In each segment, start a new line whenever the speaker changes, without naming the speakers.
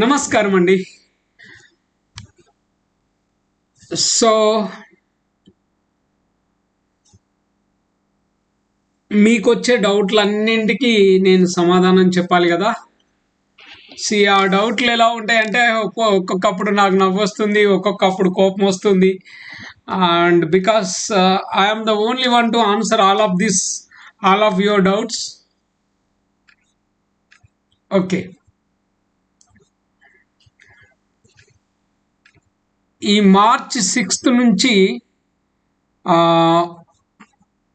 నమస్కారం అండి. సో మీకొచ్చే డౌట్లన్నింటికి నేను సమాధానం చెప్పాలి కదా. ఆ డౌట్లు ఎలా ఉంటాయంటే ఒక్కొక్కప్పుడు నాకు నవ్వొస్తుంది, ఒక్కొక్కప్పుడు కోపం వస్తుంది. And because I'm the only one to answer all of your doubts. Okay, ఈ మార్చ్ 6th నుంచి ఆ,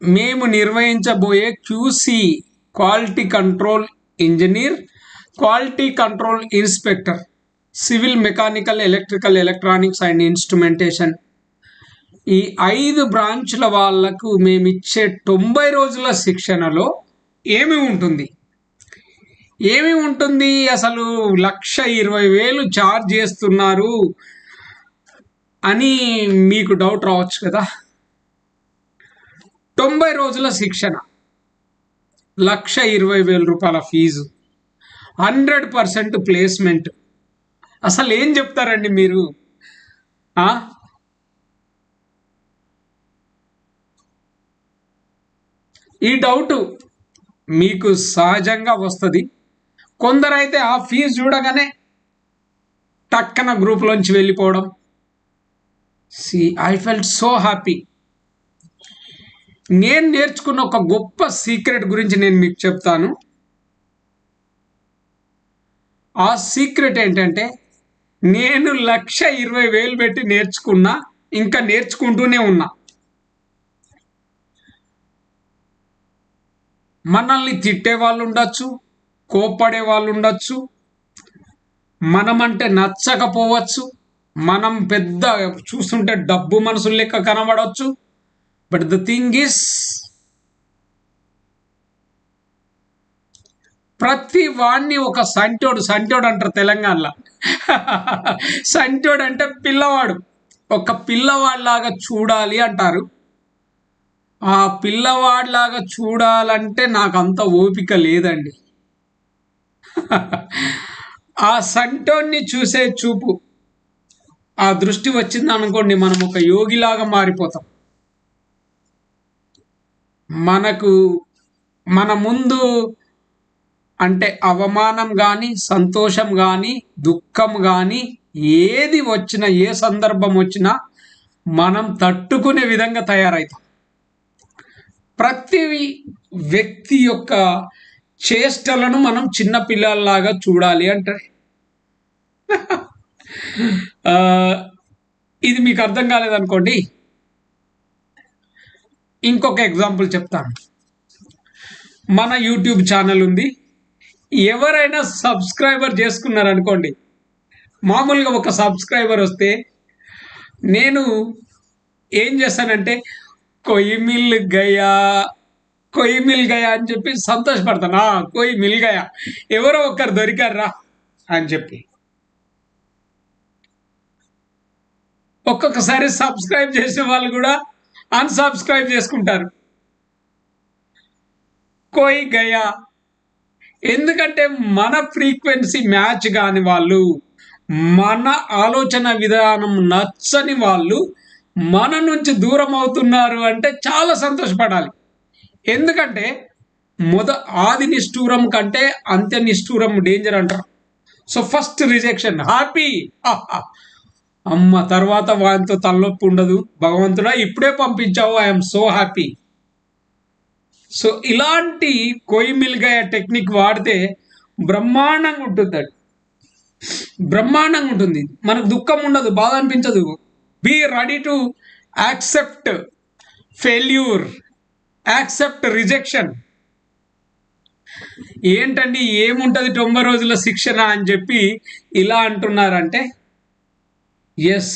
మేము నిర్వహించబోయే QC quality control engineer, quality control inspector, civil mechanical electrical electronics and instrumentation, ఈ 5 బ్రాంచ్ల వాళ్లకు మేమిచ్చే 90 రోజుల శిక్షణలో ఏమి ఉంటుంది అసలు 1,20,000 ఛార్జ్ చేస్తున్నారు అని మీకు డౌట్ రావచ్చు కదా. 90 రోజుల శిక్షణ, 1,20,000 రూపాయల ఫీజు, 100% ప్లేస్మెంట్. అసలు ఏం చెప్తారండి మీరు? ఈ డౌట్ మీకు సహజంగా వస్తుంది. కొందరైతే ఆ ఫీజు చూడగానే టక్కన గ్రూప్లోంచి వెళ్ళిపోవడం. I felt so happy. నేను నేర్చుకున్న ఒక గొప్ప సీక్రెట్ గురించి నేను మీకు చెప్తాను. ఆ సీక్రెట్ ఏంటంటే, నేను 1,20,000 పెట్టి నేర్చుకున్నా, ఇంకా నేర్చుకుంటూనే ఉన్నా. మనల్ని తిట్టే వాళ్ళు ఉండొచ్చు, కోప్పడే వాళ్ళు ఉండొచ్చు, మనమంటే నచ్చకపోవచ్చు, మనం పెద్ద చూస్తుంటే డబ్బు మనుషులు లెక్క కనబడవచ్చు. బట్ ద థింగ్ ఈస్, ప్రతి వాణ్ణి ఒక సంటోడు అంటారు తెలంగాణలో. సంటోడు అంటే పిల్లవాడు, ఒక పిల్లవాడిలాగా చూడాలి అంటారు. ఆ పిల్లవాడిలాగా చూడాలంటే నాకు అంత ఓపిక లేదండి. ఆ సంటోన్ని చూసే చూపు, ఆ దృష్టి వచ్చింది అనుకోండి, మనం ఒక యోగిలాగా మారిపోతాం. మన ముందు అంటే అవమానం కానీ, సంతోషం కానీ, దుఃఖం కానీ, ఏది వచ్చినా, ఏ సందర్భం వచ్చినా మనం తట్టుకునే విధంగా తయారవుతాం. ప్రతి వ్యక్తి యొక్క చేష్టలను మనం చిన్న పిల్లల్లాగా చూడాలి అంటారు. ఇది మీకు అర్థం కాలేదనుకోండి, ఇంకొక ఎగ్జాంపుల్ చెప్తాను. మన యూట్యూబ్ ఛానల్ ఉంది. ఎవరైనా సబ్స్క్రైబర్ చేసుకున్నారనుకోండి, మామూలుగా ఒక సబ్స్క్రైబర్ వస్తే నేను ఏం చేస్తానంటే కొయ్యి మిల్ గయా అని చెప్పి సంతోషపడతాను. కొయ్యి మిల్ గయా, ఎవరో ఒకరు దొరికారా అని చెప్పి. ఒక్కొక్కసారి సబ్స్క్రైబ్ చేసే వాళ్ళు కూడా అన్సబ్స్క్రైబ్ చేసుకుంటారు. కోయి గయా, ఎందుకంటే మన ఫ్రీక్వెన్సీ మ్యాచ్ కాని వాళ్ళు, మన ఆలోచన విధానం నచ్చని వాళ్ళు మన నుంచి దూరం అవుతున్నారు అంటే చాలా సంతోషపడాలి. ఎందుకంటే ఆది నిష్ఠూరం కంటే అంత్య నిష్ఠూరం డేంజర్ అంటారు. So first rejection, happy. అమ్మ, తర్వాత వాటితో తలనొప్పి ఉండదు. భగవంతుడా ఇప్పుడే పంపించావు, ఐఎమ్ సో హ్యాపీ. సో ఇలాంటి కొయ్యిమిల్గాయ టెక్నిక్ వాడితే బ్రహ్మాండంగా ఉంటుంది. బ్రహ్మాండంగా ఉంటుంది. మనకు దుఃఖం ఉండదు, బాధ అనిపించదు. Be ready to accept failure, accept rejection. ఏంటండి ఏముంటుంది 90 రోజుల శిక్షణ అని చెప్పి ఇలా అంటున్నారంటే, ఎస్,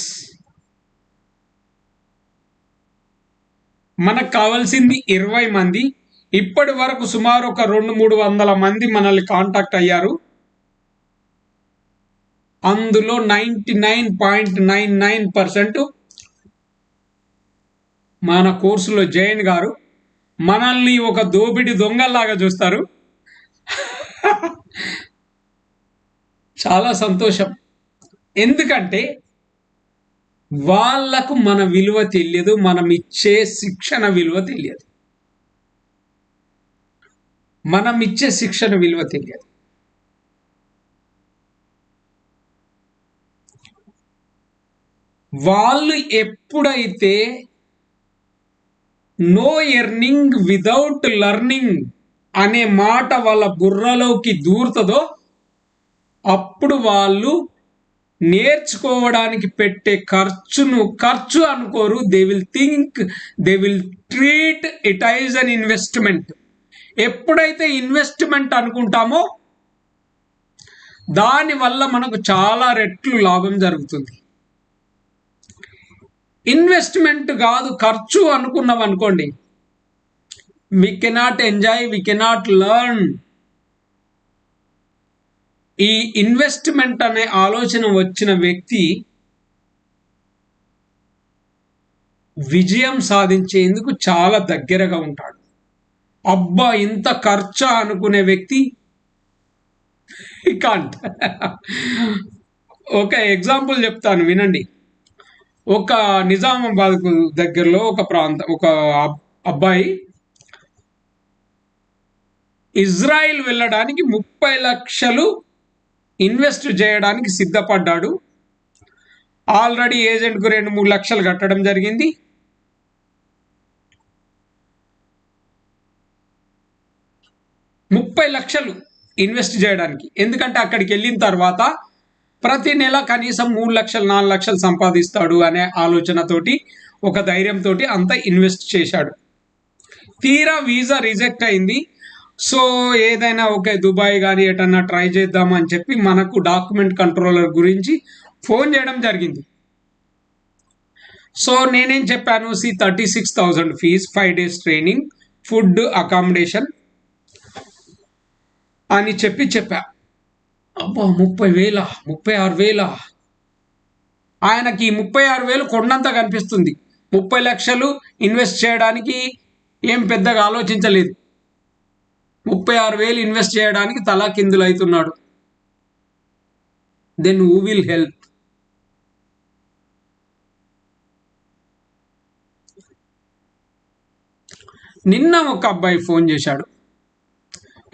మనకు కావాల్సింది 20 మంది. ఇప్పటి వరకు సుమారు ఒక 200-300 మంది మనల్ని కాంటాక్ట్ అయ్యారు. అందులో 99.99% మన కోర్సులో జైన్ గారు మనల్ని ఒక దోపిడి దొంగల్లాగా చూస్తారు. చాలా సంతోషం. ఎందుకంటే వాళ్ళకు మన విలువ తెలియదు, మనం ఇచ్చే శిక్షణ విలువ తెలియదు, మనం ఇచ్చే శిక్షణ విలువ తెలియదు. వాళ్ళు ఎప్పుడైతే నో ఎర్నింగ్ విదౌట్ లర్నింగ్ అనే మాట వాళ్ళ బుర్రలోకి దూరుతుందో అప్పుడు వాళ్ళు నేర్చుకోవడానికి పెట్టే ఖర్చు అనుకోరు. They will think, they will treat it as an investment. ఎప్పుడైతే ఇన్వెస్ట్మెంట్ అనుకుంటామో దానివల్ల మనకు చాలా రెట్లు లాభం జరుగుతుంది. ఇన్వెస్ట్మెంట్ కాదు, ఖర్చు అనుకున్నాం అనుకోండి, we cannot enjoy, we cannot learn. ఈ ఇన్వెస్ట్మెంట్ అనే ఆలోచన వచ్చిన వ్యక్తి విజయం సాధించేందుకు చాలా దగ్గరగా ఉంటాడు. అబ్బా ఇంత ఖర్చా అనుకునే వ్యక్తి కాంట్. ఒక ఎగ్జాంపుల్ చెప్తాను వినండి. ఒక నిజామాబాద్ దగ్గరలో ఒక అబ్బాయి ఇజ్రాయిల్ వెళ్ళడానికి 30 లక్షలు ఇన్వెస్ట్ చేయడానికి సిద్ధపడ్డాడు. ఆల్రెడీ ఏజెంట్కు 2-3 లక్షలు కట్టడం జరిగింది. $30 లక్షలు ఇన్వెస్ట్ చేయడానికి. ఎందుకంటే అక్కడికి వెళ్ళిన తర్వాత ప్రతి నెల కనీసం 3 లక్షలు 4 లక్షలు సంపాదిస్తాడు అనే ఆలోచనతోటి, ఒక ధైర్యంతో అంతా ఇన్వెస్ట్ చేశాడు. తీరా వీసా రిజెక్ట్ అయింది. సో ఏదైనా ఓకే దుబాయ్ కానీ ఎటన్నా ట్రై చేద్దామని చెప్పి మనకు డాక్యుమెంట్ కంట్రోలర్ గురించి ఫోన్ చేయడం జరిగింది. సో నేనేం చెప్పాను, 36,000 fees, 5 days training, food, accommodation అని చెప్పా. అబ్బా 30,000, 36,000. ఆయనకి 36,000 కొండంత కనిపిస్తుంది. 30 లక్షలు ఇన్వెస్ట్ చేయడానికి ఏం పెద్దగా ఆలోచించలేదు. 36,000 ఇన్వెస్ట్ చేయడానికి తలా కిందులు అవుతున్నాడు. Then who will help? నిన్న ఒక అబ్బాయి ఫోన్ చేశాడు.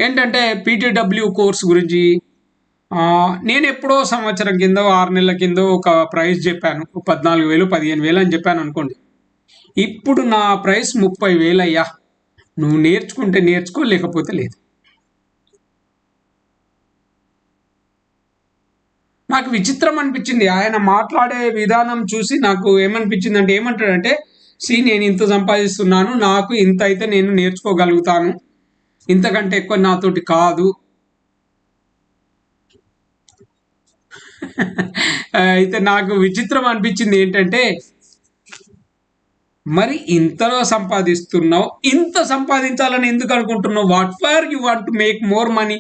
ఏంటంటే పీటీడబ్ల్యూ కోర్స్ గురించి. నేను ఎప్పుడో సంవత్సరం కింద 6 నెలల కింద ఒక ప్రైస్ చెప్పాను, 14,000 15,000 అని చెప్పాను అనుకోండి. ఇప్పుడు నా ప్రైస్ 30,000 అయ్యా. నువ్వు నేర్చుకుంటే నేర్చుకో, లేకపోతే లేదు. నాకు విచిత్రం అనిపించింది ఆయన మాట్లాడే విధానం చూసి. నాకు ఏమనిపించింది అంటే, ఏమంటాడంటే, నేను ఇంత సంపాదిస్తున్నాను, నాకు ఇంత అయితే నేను నేర్చుకోగలుగుతాను, ఇంతకంటే ఎక్కువ నాతోటి కాదు. అయితే నాకు విచిత్రం అనిపించింది ఏంటంటే, మరి ఇంతలో సంపాదిస్తున్నావు, ఇంత సంపాదించాలని ఎందుకు అనుకుంటున్నావు? What for you want to make more money?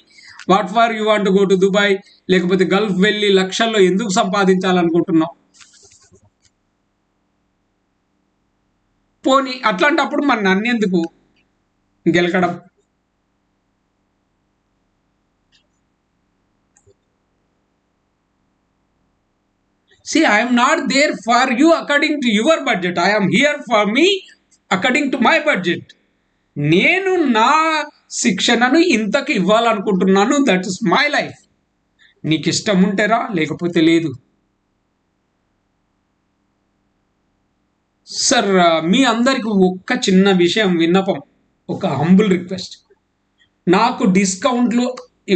What for you want to go to Dubai, లేకపోతే గల్ఫ్ వెళ్ళి లక్షల్లో ఎందుకు సంపాదించాలనుకుంటున్నావు? పోనీ అట్లాంటప్పుడు మరి నన్ను ఎందుకు గెలకడం? I am not there for you according to your budget. I am here for me according to my budget. నేను నా శిక్షణను ఇంతకు ఇవ్వాలనుకుంటున్నాను. That is my life. నీకు ఇష్టం ఉంటేరా, లేకపోతే లేదు. సార్, మీ అందరికి ఒక్క చిన్న విషయం, విన్నపం, ఒక హంబుల్ రిక్వెస్ట్. నాకు డిస్కౌంట్లు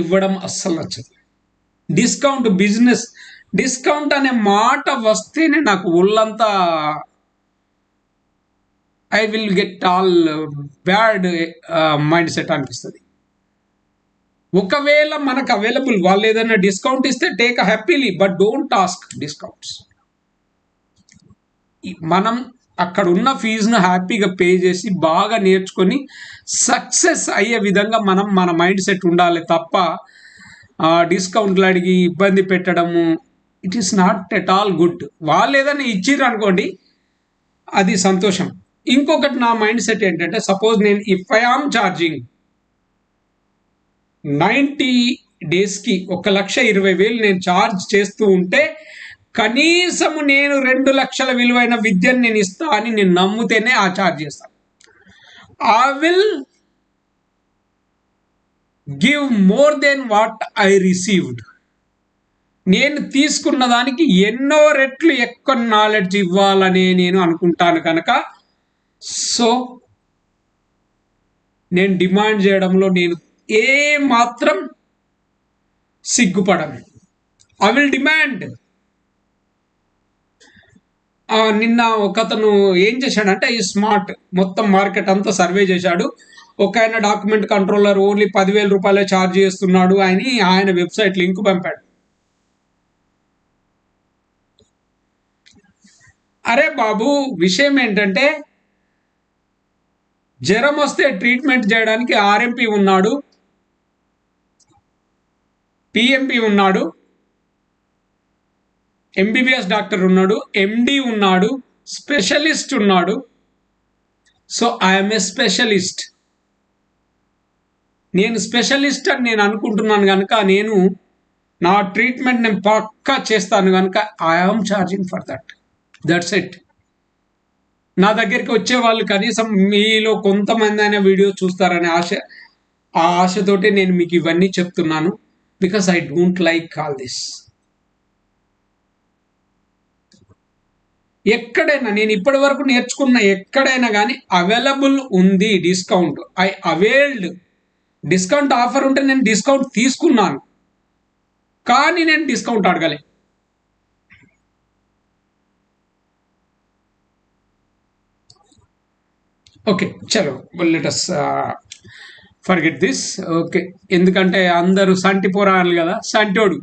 ఇవ్వడం అస్సలు నచ్చదు. బిజినెస్ డిస్కౌంట్ అనే మాట వస్తేనే నాకు ఒళ్ళంతా I will get all bad mind set అనిపిస్తుంది. ఒకవేళ మనకు అవైలబుల్ వాళ్ళు ఏదైనా డిస్కౌంట్ ఇస్తే take happily, but don't ask discounts. మనం అక్కడ ఉన్న ఫీజును హ్యాపీగా పే చేసి బాగా నేర్చుకొని సక్సెస్ అయ్యే విధంగా మన మైండ్ సెట్ ఉండాలి తప్ప డిస్కౌంట్లు అడిగి ఇబ్బంది పెట్టడము, it is not at all good. వాళ్ళు ఏదైనా ఇచ్చిర్రు అనుకోండి, అది సంతోషం. ఇంకొకటి నా మైండ్ సెట్ ఏంటంటే, సపోజ్ నేను ఇఫ్ ఐ ఆమ్ ఛార్జింగ్ డేస్కి 1,20,000 నేను ఛార్జ్ చేస్తూ ఉంటే కనీసము నేను 2 లక్షల విలువైన విద్యను నేను ఇస్తా అని నేను నమ్మితేనే ఆ ఛార్జ్ చేస్తాను. I will give more than what I received. నేను తీసుకున్న దానికి ఎన్నో రెట్లు ఎక్కువ నాలెడ్జ్ ఇవ్వాలని నేను అనుకుంటాను కనుక సో నేను డిమాండ్ చేయడంలో నేను ఏ మాత్రం సిగ్గుపడను. I will demand. నిన్న ఒకతను ఏం చేశాడంటే ఈ స్మార్ట్ మొత్తం మార్కెట్ అంతా సర్వే చేశాడు. ఒక ఆయన డాక్యుమెంట్ కంట్రోలర్ ఓన్లీ 10,000 రూపాయలే ఛార్జ్ చేస్తున్నాడు అని ఆయన వెబ్సైట్ లింక్ పంపాడు. అరే బాబు, విషయం ఏంటంటే జ్వరం వస్తే ట్రీట్మెంట్ చేయడానికి ఆర్ఎంపీ ఉన్నాడు, పిఎంపీ ఉన్నాడు, ఎంబీబీఎస్ డాక్టర్ ఉన్నాడు, ఎండి ఉన్నాడు, స్పెషలిస్ట్ ఉన్నాడు. So I'm a specialist. నేను స్పెషలిస్ట్ అని నేను అనుకుంటున్నాను కనుక నేను నా ట్రీట్మెంట్ నేను పక్కా చేస్తాను కనుక I'm charging for that. That's it. నా దగ్గరికి వచ్చే వాళ్ళు కనీసం మీలో కొంతమంది అయినా వీడియో చూస్తారనే ఆ ఆశతోటి నేను మీకు ఇవన్నీ చెప్తున్నాను. Because I don't like all this. ఎక్కడైనా నేను ఇప్పటి వరకు నేర్చుకున్న ఎక్కడైనా కానీ అవైలబుల్ ఉంది discount. I availed. Discount offer ఉంటే నేను డిస్కౌంట్ తీసుకున్నాను, కానీ నేను డిస్కౌంట్ అడగలే. ఓకే, చలో లెటస్ ఫర్గెట్ దిస్. ఓకే, ఎందుకంటే అందరూ సంటి పోరాలు కదా, సంటోడు.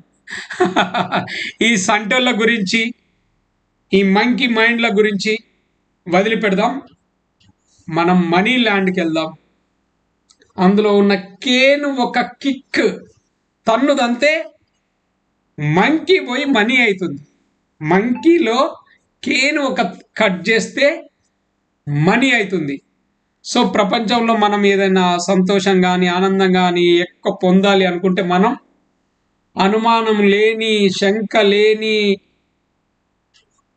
ఈ సంటోళ్ళ గురించి, ఈ మంకీ మైండ్ల గురించి వదిలిపెడదాం. మనం మనీ ల్యాండ్కి వెళ్దాం. అందులో ఉన్న కేను ఒక కిక్ తన్నుదంతే మంకీ పోయి మనీ అవుతుంది. మంకీలో కేను ఒక కట్ చేస్తే మనీ అవుతుంది. సో ప్రపంచంలో మనం ఏదైనా సంతోషం కానీ ఆనందం కానీ ఎక్కువ పొందాలి అనుకుంటే మనం అనుమానం లేని, శంక లేని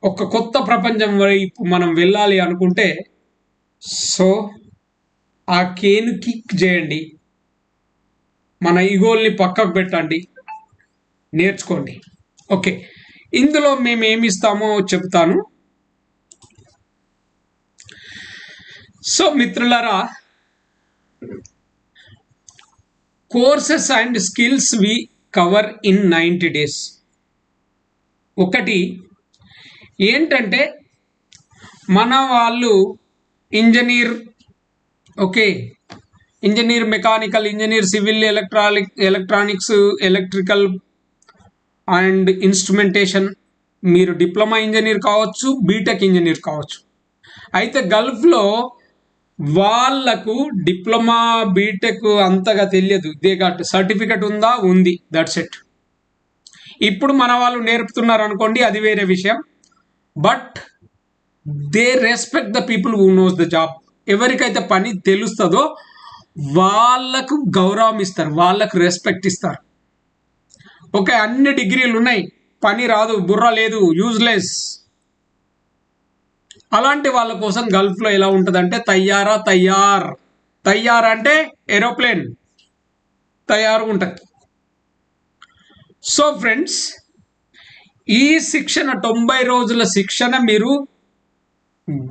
ఒక కొత్త ప్రపంచం వైపు మనం వెళ్ళాలి అనుకుంటే సో ఆ కేను కిక్ చేయండి, మన ఈగోల్ని పక్కకు పెట్టండి, నేర్చుకోండి. ఓకే, ఇందులో మేము ఏమి ఇస్తామో చెప్తాను. సో మిత్రులారా, courses and skills we cover in 90 days. ఒకటి ఏంటంటే మన వాళ్ళు engineer, okay, engineer mechanical, engineer civil, electronics, electrical and instrumentation, మీరు డిప్లొమా ఇంజనీర్ కావచ్చు, బీటెక్ ఇంజనీర్ కావచ్చు. అయితే గల్ఫ్లో వాళ్ళకు డిప్లొమా బీటెక్ అంతగా తెలియదు. దే గాట్ సర్టిఫికెట్ ఉందా, ఉంది, దట్స్ ఇట్. ఇప్పుడు మన వాళ్ళు నేర్పుతున్నారు అనుకోండి, అది వేరే విషయం. But they respect the people who knows the job. ఎవరికైతే పని తెలుస్తుందో వాళ్ళకు గౌరవం ఇస్తారు, వాళ్ళకు రెస్పెక్ట్ ఇస్తారు. ఓకే, అన్ని డిగ్రీలు ఉన్నాయి, పని రాదు, బుర్ర లేదు, యూజ్లెస్. అలాంటి వాళ్ళ కోసం గల్ఫ్లో ఎలా ఉంటుందంటే తయ్యార్ అంటే ఏరోప్లేన్ తయారు ఉంటుంది. సో ఫ్రెండ్స్, ఈ శిక్షణ 90 రోజుల శిక్షణ మీరు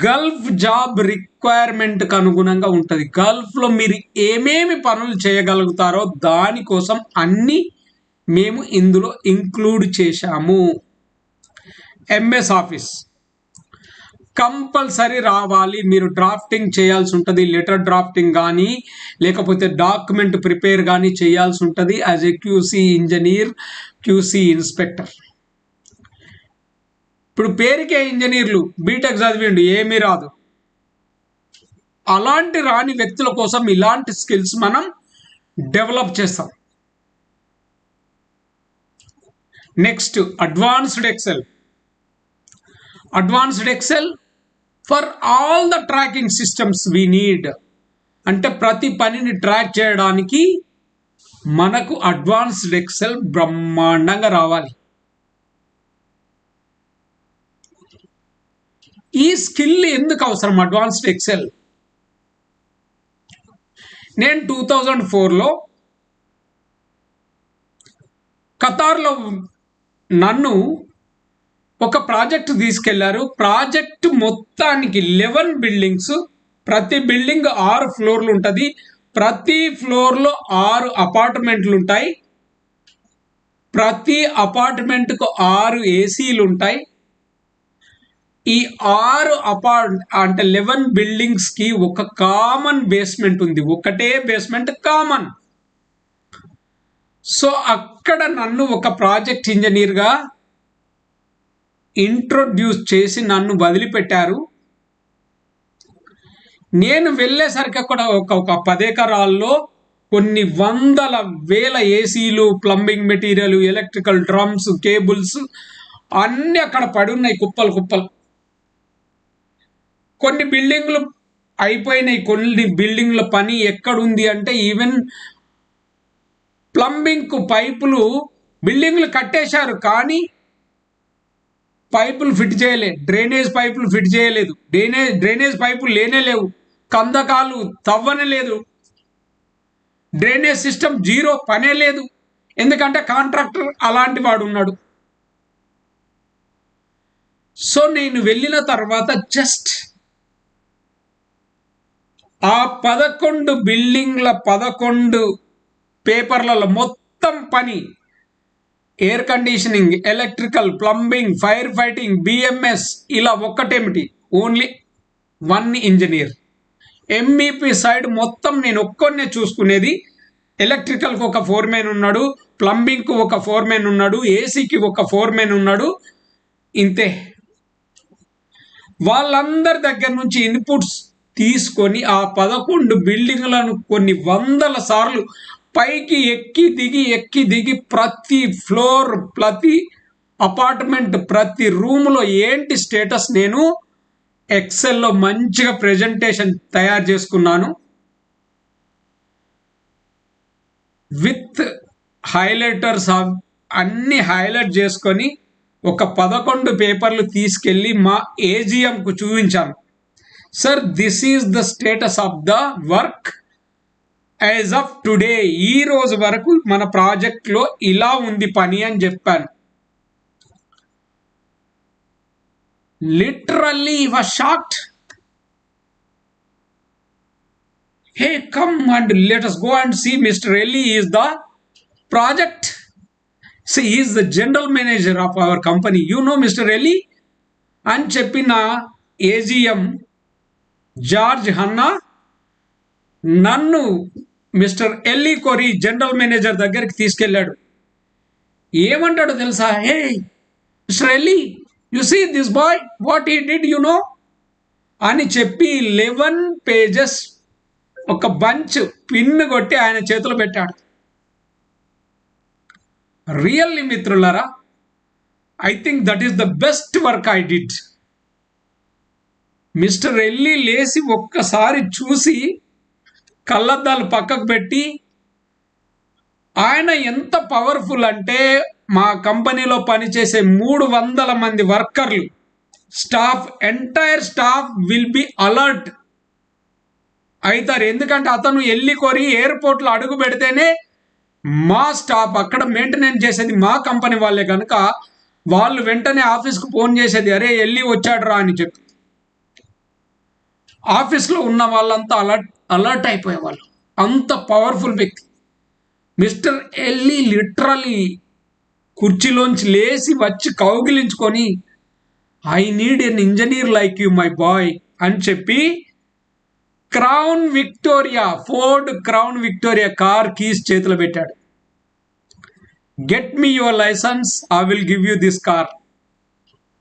గల్ఫ్ జాబ్ రిక్వైర్మెంట్కి అనుగుణంగా ఉంటుంది. గల్ఫ్లో మీరు ఏమేమి పనులు చేయగలుగుతారో దానికోసం అన్నీ మేము ఇందులో ఇంక్లూడ్ చేశాము. ఎంఎస్ ఆఫీస్ కంపల్సరీ రావాలి. మీరు డ్రాఫ్టింగ్ చేయాల్సి ఉంటుంది, లెటర్ డ్రాఫ్టింగ్ కానీ లేకపోతే డాక్యుమెంట్ ప్రిపేర్ కానీ చేయాల్సి ఉంటుంది as a QC engineer, QC inspector. ఇప్పుడు పేరుకే ఇంజనీర్లు, బీటెక్ చదివిండు, ఏమీ రాదు. అలాంటి రాని వ్యక్తుల కోసం ఇలాంటి స్కిల్స్ మనం డెవలప్ చేస్తాం. Next advanced Excel for all the tracking systems we need. అంటే ప్రతి పనిని ట్రాక్ చేయడానికి మనకు అడ్వాన్స్డ్ ఎక్సెల్ బ్రహ్మాండంగా రావాలి. ఈ స్కిల్ ఎందుకు అవసరం అడ్వాన్స్డ్ ఎక్సెల్? నేను 2004లో ఖతార్లో నన్ను ఒక ప్రాజెక్ట్ తీసుకెళ్లారు. ప్రాజెక్ట్ మొత్తానికి 11 బిల్డింగ్స్, ప్రతి బిల్డింగ్ 6 ఫ్లోర్లు ఉంటుంది. ప్రతి ఫ్లోర్లో 6 అపార్ట్మెంట్లు ఉంటాయి. ప్రతి అపార్ట్మెంట్కు 6 ఏసీలు ఉంటాయి. ఈ 6 అంటే 11 బిల్డింగ్స్ కి ఒక కామన్ బేస్మెంట్ ఉంది. ఒకటే బేస్మెంట్ కామన్. సో అక్కడ నన్ను ఒక ప్రాజెక్ట్ ఇంజనీర్గా ఇంట్రొడ్యూస్ చేసి నన్ను వదిలిపెట్టారు. నేను వెళ్ళేసరికి అక్కడ ఒక 10 ఎకరాల్లో కొన్ని వందల వేల ఏసీలు, plumbing material, electrical drums, cables అన్నీ అక్కడ పడి ఉన్నాయి కుప్పలు కుప్పలు. కొన్ని బిల్డింగ్లు అయిపోయినాయి. కొన్ని బిల్డింగ్ల పని ఎక్కడుంది అంటే ఈవెన్ ప్లంబింగ్కు పైపులు బిల్డింగ్లు కట్టేశారు, కానీ పైపులు ఫిట్ చేయలేదు. డ్రైనేజ్ పైపులు ఫిట్ చేయలేదు. డ్రైనేజ్ పైపులు లేనే లేవు. కందకాలు తవ్వనే లేదు. డ్రైనేజ్ సిస్టమ్ జీరో, పనే లేదు. ఎందుకంటే కాంట్రాక్టర్ అలాంటి వాడు ఉన్నాడు. సో నేను వెళ్ళిన తర్వాత జస్ట్ ఆ 11 బిల్డింగ్ల 11 పేపర్లలో మొత్తం పని, air conditioning, electrical, plumbing, fire fighting, BMS, ఇలా ఒక్కటేమిటి, ఓన్లీ 1 ఇంజనీర్. ఎంఈపీ సైడ్ మొత్తం నేను ఒక్కనే చూసుకునేది. ఎలక్ట్రికల్కి ఒక ఫోర్మెన్ ఉన్నాడు, ప్లంబింగ్కు ఒక ఫోర్మెన్ ఉన్నాడు, ఏసీకి ఒక ఫోర్మెన్ ఉన్నాడు. ఇంతే. వాళ్ళందరి దగ్గర నుంచి ఇన్పుట్స్ తీసుకొని ఆ 11 బిల్డింగ్లను కొన్ని వందల సార్లు పైకి ఎక్కి దిగి ప్రతి ఫ్లోర్, ప్రతి అపార్ట్మెంట్, ప్రతి రూమ్లో ఏంటి స్టేటస్ నేను ఎక్సెల్లో మంచిగా ప్రెజెంటేషన్ తయారు చేసుకున్నాను. విత్ హైలైటర్స్ అన్ని హైలైట్ చేసుకొని ఒక 11 పేపర్లు తీసుకెళ్ళి మా ఏజిఎంకు చూపించాను. Sir, this is the status of the work as of today. ఈ రోజు వరకు మన ప్రాజెక్ట్లో ఇలా ఉంది పని అని చెప్పాను. Literally he was shocked. Hey, come and let us go and see Mr. Ellie is the project. See, he is the general manager of our company. You know Mr. Ellie? అని చెప్పిన ఏజిఎం జార్జ్ హన్నా నన్ను mister Ellie కోరి general manager దగ్గరికి తీసుకెళ్ళాడు. ఏమంటాడు తెలుసా? Hey mister Ellie, you see this boy, what he did you know అని చెప్పి 11 పేజెస్ ఒక బంచ్ పిన్ను కొట్టి ఆయన చేతిలో పెట్టాడు. రియల్లీ మిత్రులారా, I think that is the best work I did. Mister Ellie లేచి ఒక్కసారి చూసి కళ్ళద్దాలు పక్కకు పెట్టి, ఆయన ఎంత పవర్ఫుల్ అంటే మా కంపెనీలో పనిచేసే 300 మంది వర్కర్లు, staff, entire staff will be alert అవుతారు. ఎందుకంటే అతను ఎల్లి కోరి ఎయిర్పోర్ట్లో అడుగు పెడితేనే మా స్టాఫ్, అక్కడ మెయింటెనెన్స్ చేసేది మా కంపెనీ వాళ్ళే కనుక వాళ్ళు వెంటనే ఆఫీస్కి ఫోన్ చేసేది, అరే ఎల్లి వచ్చాడు రా అని చెప్పి. ఆఫీస్లో ఉన్న వాళ్ళంతా అలర్ట్ అయిపోయేవాళ్ళు. అంత పవర్ఫుల్ వ్యక్తి మిస్టర్ ఎల్లీ. లిటరలీ కుర్చీలోంచి లేచి వచ్చి కౌగిలించుకొని, I need an engineer like you my boy అని చెప్పి Crown Victoria, Ford Crown Victoria car keys చేతిలో పెట్టాడు. Get me your licence, I will give you this car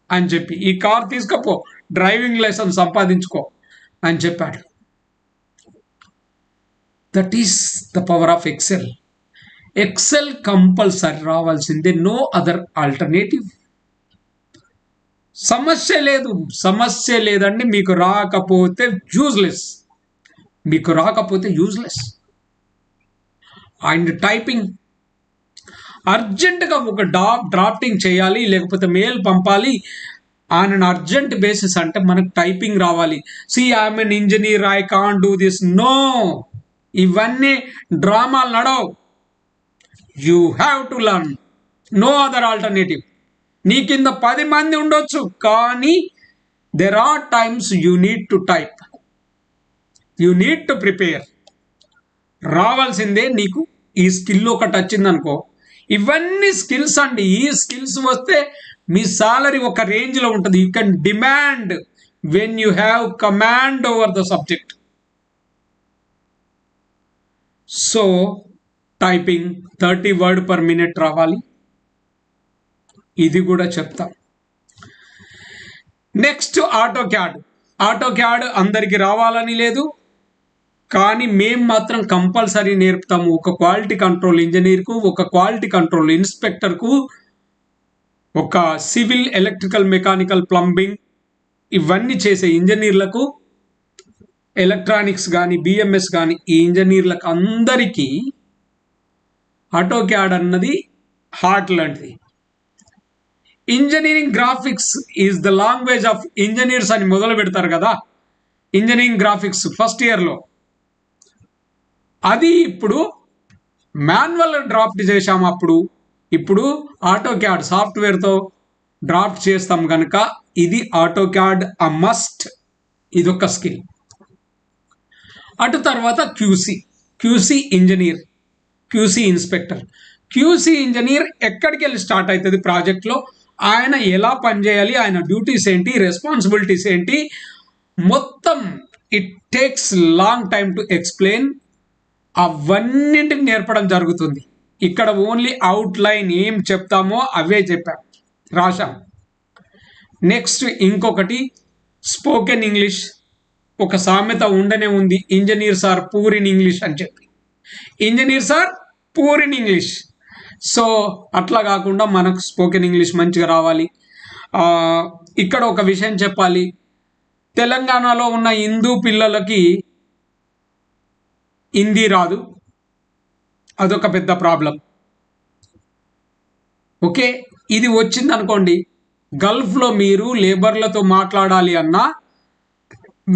అని చెప్పి, ఈ కార్ తీసుకపో, డ్రైవింగ్ లైసెన్స్ సంపాదించుకో అని చెప్పాడు. That is the power of Excel. Excel compulsory రావాల్సిందే, నో అదర్ ఆల్టర్నేటివ్. సమస్య లేదండి. మీకు రాకపోతే యూజ్లెస్. And typing. అర్జెంటుగా ఒక డ్రాఫ్టింగ్ చేయాలి, లేకపోతే మెయిల్ పంపాలి ఆన్ అన్ అర్జెంట్ బేసిస్ అంటే మనకు టైపింగ్ రావాలి. I'm an engineer, I can't do this. No, ఇవన్నీ డ్రామాలు నడవు. You have to learn, no other alternative. నీ కింద 10 మంది ఉండొచ్చు, కానీ there are times you need to type, you need to prepare. రావాల్సిందే నీకు. ఈ స్కిల్ ఒకటి వచ్చిందనుకో, ఇవన్నీ స్కిల్స్ అండి. ఈ స్కిల్స్ వస్తే మీ సాలరీ ఒక రేంజ్లో ఉంటుంది. You can demand when you have command over the subject. So typing 30 word per minute రావాలి, ఇది కూడా చెప్తాం. Next AutoCAD. ఆటోక్యాడ్ అందరికీ రావాలని లేదు, కానీ మేము మాత్రం కంపల్సరీ నేర్పుతాము. ఒక క్వాలిటీ కంట్రోల్ ఇంజనీర్కు, ఒక క్వాలిటీ కంట్రోల్ ఇన్స్పెక్టర్కు, ఒక సివిల్, ఎలక్ట్రికల్, మెకానికల్, ప్లంబింగ్ ఇవన్నీ చేసే ఇంజనీర్లకు, ఎలక్ట్రానిక్స్ కానీ బిఎంఎస్ కానీ ఈ ఇంజనీర్లకు అందరికీ ఆటోక్యాడ్ అన్నది హార్ట్ లాంటిది. Engineering graphics is the language of engineers అని మొదలు పెడతారు కదా, ఇంజనీరింగ్ గ్రాఫిక్స్ ఫస్ట్ ఇయర్లో. అది ఇప్పుడు మాన్యువల్ డ్రాఫ్ట్ చేశాము అప్పుడు, ఇప్పుడు ఆటోక్యాడ్ సాఫ్ట్వేర్తో డ్రాఫ్ట్ చేస్తాం కనుక ఇది ఆటోక్యాడ్ అ మస్ట్, ఇదొక స్కిల్. అటు తర్వాత QC engineer, QC inspector. QC engineer ఎక్కడికి వెళ్ళి స్టార్ట్ అవుతుంది ప్రాజెక్ట్లో, ఆయన ఎలా పనిచేయాలి, ఆయన డ్యూటీస్ ఏంటి, రెస్పాన్సిబిలిటీస్ ఏంటి, మొత్తం it takes long time to explain. అవన్నింటిని నేర్పడం జరుగుతుంది. ఇక్కడ ఓన్లీ అవుట్లైన్ ఏం చెప్తామో అవే చెప్పాం, రాశాం. నెక్స్ట్ ఇంకొకటి స్పోకెన్ ఇంగ్లీష్. ఒక సామెత ఉండనే ఉంది, engineers are poor in English అని చెప్పి. Engineers are poor in English. So అట్లా కాకుండా మనకు స్పోకెన్ ఇంగ్లీష్ మంచిగా రావాలి. ఇక్కడ ఒక విషయం చెప్పాలి, తెలంగాణలో ఉన్న హిందూ పిల్లలకి హిందీ రాదు, అదొక పెద్ద ప్రాబ్లం. ఓకే, ఇది వచ్చింది అనుకోండి, గల్ఫ్లో మీరు లేబర్లతో మాట్లాడాలి అన్నా,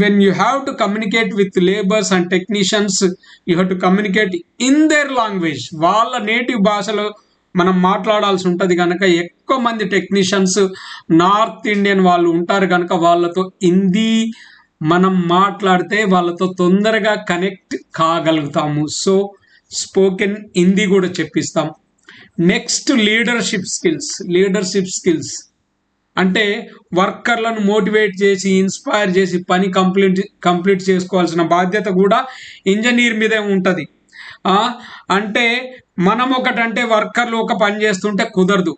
when you have to communicate with laborers and technicians, you have to communicate in their language. వాళ్ళ నేటివ్ భాషలో మనం మాట్లాడాల్సి ఉంటుంది కనుక ఎక్కువ మంది టెక్నీషియన్స్ నార్త్ ఇండియన్ వాళ్ళు ఉంటారు కనుక వాళ్ళతో హిందీ మనం మాట్లాడితే వాళ్ళతో తొందరగా కనెక్ట్ కాగలుగుతాము. సో స్పోకెన్ హిందీ కూడా చెప్పిస్తాం. నెక్స్ట్ లీడర్షిప్ స్కిల్స్ అంటే వర్కర్లను మోటివేట్ చేసి, ఇన్స్పైర్ చేసి పని కంప్లీట్ చేసుకోవాల్సిన బాధ్యత కూడా ఇంజనీర్ మీదే ఉంటుంది. అంటే మనం ఒకటంటే వర్కర్లు ఒక పని చేస్తుంటే కుదరదు.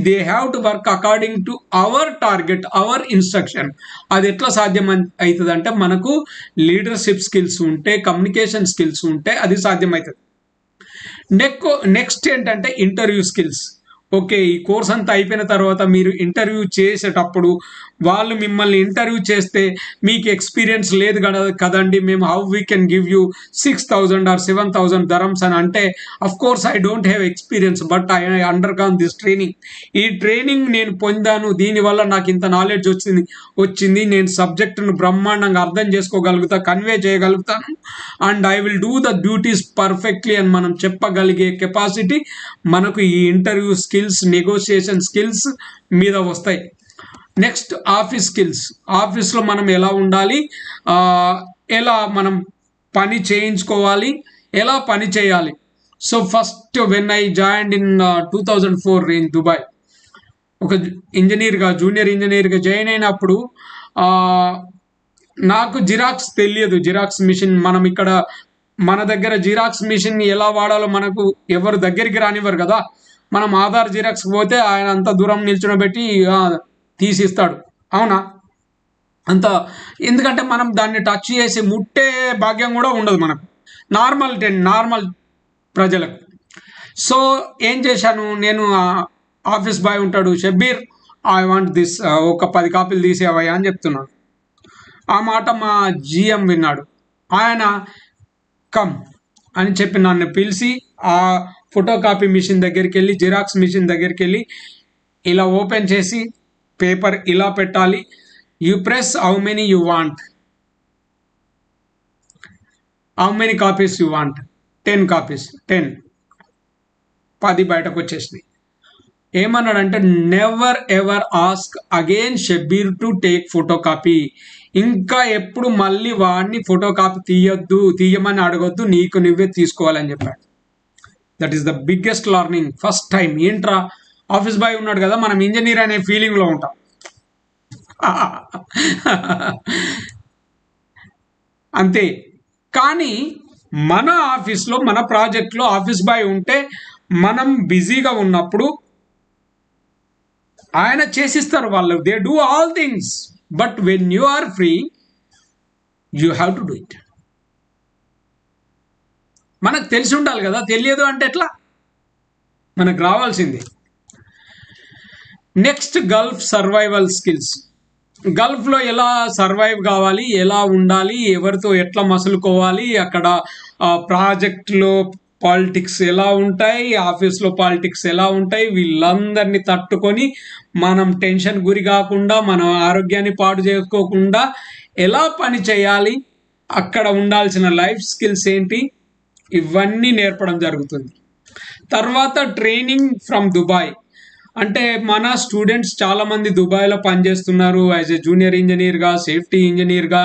They have to work according to our target, our instruction. అది ఎట్లా సాధ్యం అవుతుంది అంటే మనకు లీడర్షిప్ స్కిల్స్ ఉంటే, కమ్యూనికేషన్ స్కిల్స్ ఉంటే అది సాధ్యమవుతుంది. నెక్స్ట్ ఏంటంటే ఇంటర్వ్యూ స్కిల్స్. ఓకే, ఈ కోర్స్ అంతా అయిపోయిన తర్వాత మీరు ఇంటర్వ్యూ చేసేటప్పుడు వాళ్ళు మిమ్మల్ని ఇంటర్వ్యూ చేస్తే మీకు ఎక్స్పీరియన్స్ లేదు కదండి, మేము how we can give you 6,000 or 7,000 dirhams అని అంటే, of course I don't have experience but I undergone this training. ఈ ట్రైనింగ్ నేను పొందాను, దీనివల్ల నాకు ఇంత నాలెడ్జ్ వచ్చింది, నేను సబ్జెక్టును బ్రహ్మాండంగా అర్థం చేసుకోగలుగుతా, కన్వే చేయగలుగుతాను, and I will do the duties perfectly అని మనం చెప్పగలిగే కెపాసిటీ మనకు ఈ ఇంటర్వ్యూ స్కిల్స్, నెగోషియేషన్ స్కిల్స్ మీద వస్తాయి. Next office skills. ఆఫీస్లో మనం ఎలా ఉండాలి, ఎలా మనం పని చేయించుకోవాలి, ఎలా పని చేయాలి. So first when I joined in 2004 in Dubai, ఒక జూనియర్ ఇంజనీర్గా జాయిన్ అయినప్పుడు నాకు జిరాక్స్ తెలియదు. జిరాక్స్ మిషన్ మనం ఇక్కడ మన దగ్గర జిరాక్స్ మిషన్ ఎలా వాడాలో మనకు ఎవరు దగ్గరికి రానివ్వరు కదా. మనం ఆధార్ జిరాక్స్ పోతే ఆయన అంత దూరం నిల్చునబెట్టి తీసిస్తాడు, అవునా? ఎందుకంటే మనం దాన్ని టచ్ చేసి ముట్టే భాగ్యం కూడా ఉండదు మనకు, నార్మల్ ప్రజలకు. సో ఏం చేశాను నేను, ఆఫీస్ బాయ్ ఉంటాడు, షబ్బీర్ ఐ వాంట్ దిస్, ఒక 10 కాపీలు తీసేవయ్యా అని చెప్తున్నాడు. ఆ మాట మా జిఎం విన్నాడు. ఆయన కమ్ అని చెప్పి నన్ను పిలిచి ఆ ఫోటో కాపీ మిషన్ దగ్గరికి వెళ్ళి, జిరాక్స్ మిషన్ దగ్గరికి వెళ్ళి ఇలా ఓపెన్ చేసి పేపర్ ఇలా పెట్టాలి, you press how many you want, how many copies you want, 10 copies, 10 బయటకు వచ్చేసినాయి. ఏమన్నాడంటే never ever ask again Shabbir to take photo copy, ఇంకా ఎప్పుడు మళ్ళీ వాడిని ఫోటో కాపీ తీయమని అడగొద్దు, నీకు నువ్వే తీసుకోవాలని చెప్పాడు. That is the biggest learning. First time ఏంట్రా ఆఫీస్ బాయ్ ఉన్నాడు కదా, మనం ఇంజనీర్ అనే ఫీలింగ్లో ఉంటాం. అంతే. కానీ మన ఆఫీస్లో, మన ప్రాజెక్ట్లో ఆఫీస్ బాయ్ ఉంటే మనం బిజీగా ఉన్నప్పుడు ఆయన చేసిస్తారు వాళ్ళు, they do all things. But when you are free you have to do it. మనకు తెలిసి ఉండాలి కదా, తెలియదు అంటే ఎట్లా, మనకు రావాల్సింది. Next Gulf survival skills. గల్ఫ్లో ఎలా సర్వైవ్ కావాలి, ఎలా ఉండాలి, ఎవరితో ఎట్లా మసులుకోవాలి, అక్కడ ప్రాజెక్ట్లో పాలిటిక్స్ ఎలా ఉంటాయి, ఆఫీస్లో పాలిటిక్స్ ఎలా ఉంటాయి, వీళ్ళందరినీ తట్టుకొని మనం టెన్షన్ గురి కాకుండా, మన ఆరోగ్యాన్ని పాడు చేసుకోకుండా ఎలా పని చేయాలి, అక్కడ ఉండాల్సిన లైఫ్ స్కిల్స్ ఏంటి, ఇవన్నీ నేర్పడం జరుగుతుంది. తర్వాత ట్రైనింగ్ ఫ్రమ్ దుబాయ్. అంటే మన స్టూడెంట్స్ చాలామంది దుబాయ్లో పనిచేస్తున్నారు యాజ్ ఏ జూనియర్ ఇంజనీర్గా, సేఫ్టీ ఇంజనీర్గా,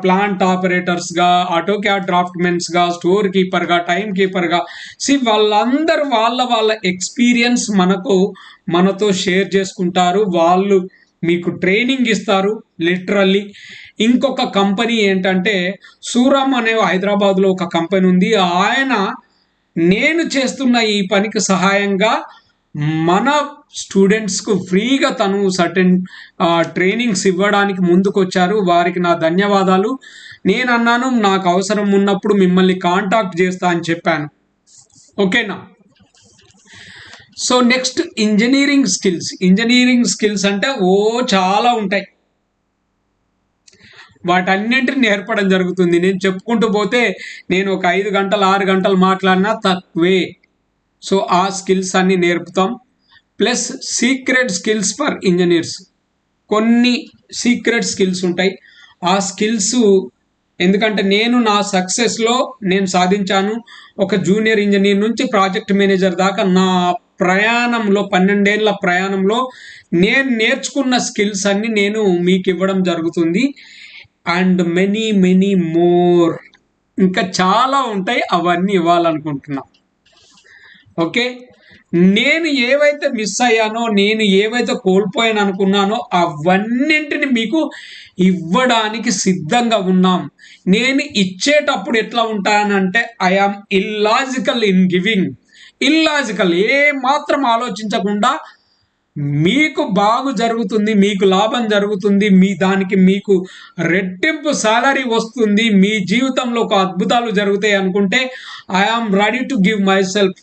ప్లాంట్ ఆపరేటర్స్గా, ఆటో క్యాడ్ డ్రాఫ్ట్మెన్స్గా, స్టోర్ కీపర్గా, టైం కీపర్గా. వాళ్ళందరూ వాళ్ళ ఎక్స్పీరియన్స్ మనతో షేర్ చేసుకుంటారు. వాళ్ళు మీకు ట్రైనింగ్ ఇస్తారు లిటరల్లీ. ఇంకొక కంపెనీ ఏంటంటే సూరమ్ అనే హైదరాబాద్లో ఒక కంపెనీ ఉంది. ఆయన నేను చేస్తున్న ఈ పనికి సహాయంగా మన స్టూడెంట్స్కు ఫ్రీగా తను సర్టెన్ ట్రైనింగ్స్ ఇవ్వడానికి ముందుకు వచ్చారు. వారికి నా ధన్యవాదాలు. నేను అన్నాను నాకు అవసరం ఉన్నప్పుడు మిమ్మల్ని కాంటాక్ట్ చేస్తా అని చెప్పాను. ఓకేనా? So next engineering skills. Engineering skills అంటే చాలా ఉంటాయి, వాటన్నింటిని నేర్పడం జరుగుతుంది. నేను చెప్పుకుంటూ పోతే నేను ఒక 5 గంటలు 6 గంటలు మాట్లాడినా తక్కువే. సో ఆ స్కిల్స్ అన్నీ నేర్పుతాం. Plus secret skills for engineers. కొన్ని సీక్రెట్ స్కిల్స్ ఉంటాయి. ఆ స్కిల్స్ ఎందుకంటే నేను నా సక్సెస్లో నేను సాధించాను. ఒక జూనియర్ ఇంజనీర్ నుంచి ప్రాజెక్ట్ మేనేజర్ దాకా నా ప్రయాణంలో 12 ఏళ్ళ ప్రయాణంలో నేను నేర్చుకున్న స్కిల్స్ అన్నీ నేను మీకు ఇవ్వడం జరుగుతుంది. అండ్ మెనీ మోర్, ఇంకా చాలా ఉంటాయి, అవన్నీ ఇవ్వాలనుకుంటున్నాం. ఓకే, నేను ఏవైతే మిస్ అయ్యానో, నేను ఏవైతే కోల్పోయాను అనుకున్నానో అవన్నింటిని మీకు ఇవ్వడానికి సిద్ధంగా ఉన్నాం. నేను ఇచ్చేటప్పుడు ఎట్లా ఉంటానంటే I am illogical in giving. Illogical, ఏ మాత్రం ఆలోచించకుండా మీకు బాగు జరుగుతుంది, మీకు లాభం జరుగుతుంది, దానికి మీకు రెట్టింపు సాలరీ వస్తుంది, మీ జీవితంలో ఒక అద్భుతాలు జరుగుతాయి అనుకుంటే I am ready to give myself